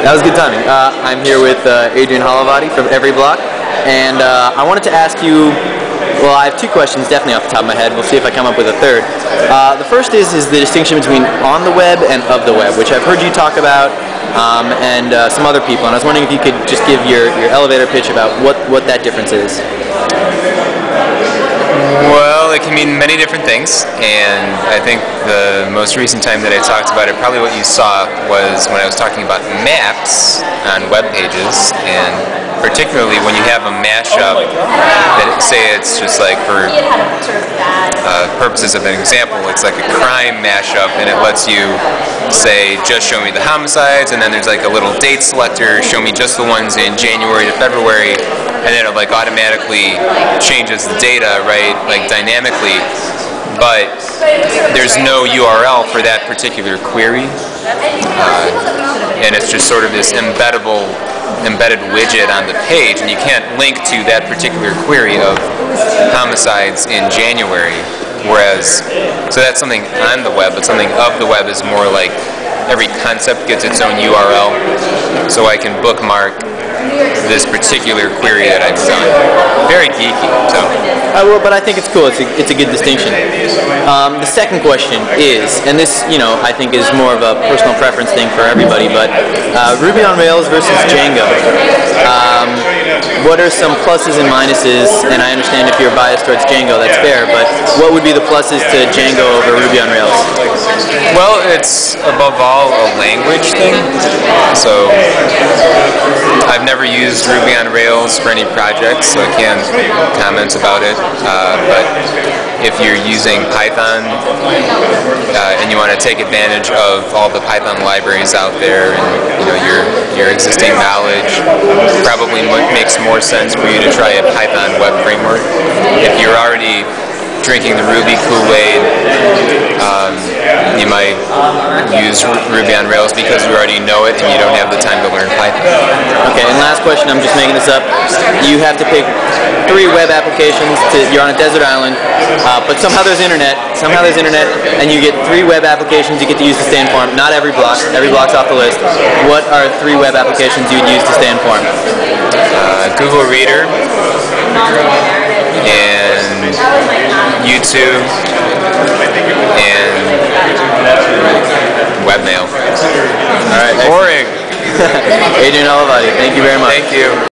That was good timing. I'm here with Adrian Holovaty from Every Block, and I wanted to ask you, well, I have two questions definitely off the top of my head. We'll see if I come up with a third. The first is the distinction between on the web and of the web, which I've heard you talk about, and some other people, and I was wondering if you could just give your elevator pitch about what that difference is. Well, it can mean many different things, and I think the most recent time that I talked about it, probably what you saw was when I was talking about maps on web pages, and particularly when you have a mashup that, say it's just like for purposes of an example, it's like a crime mashup, and it lets you say, just show me the homicides, and then there's like a little date selector, show me just the ones in January to February, and then it like automatically changes the data, right, like dynamically, but there's no URL for that particular query, and it's just sort of this embedded widget on the page, and you can't link to that particular query of homicides in January, whereas, so that's something on the web, but something of the web is more like every concept gets its own URL, so I can bookmark this particular query that I've done. Very geeky, so. Well, but I think it's cool. It's a good distinction. The second question is, and this, I think is more of a personal preference thing for everybody, but Ruby on Rails versus Django. What are some pluses and minuses? And I understand if you're biased towards Django, that's fair, but what would be the pluses to Django over Ruby on Rails? Well, it's above all a language thing. So I've never used Ruby on Rails for any projects, so I can't comment about it. But if you're using Python and you want to take advantage of all the Python libraries out there and your existing knowledge, probably makes more sense for you to try a Python web framework. If you're already drinking the Ruby Kool-Aid, you might use Ruby on Rails because you already know it and you don't have the time to learn Python. Okay, and last question, I'm just making this up. You have to pick 3 web applications. You're on a desert island, but somehow there's internet, and you get 3 web applications you get to use to stay informed. Not every block's off the list. What are 3 web applications you'd use to stay informed? Google Reader, and YouTube, and webmail. All right. Boring. Adrian Holovaty, thank you very much. Thank you.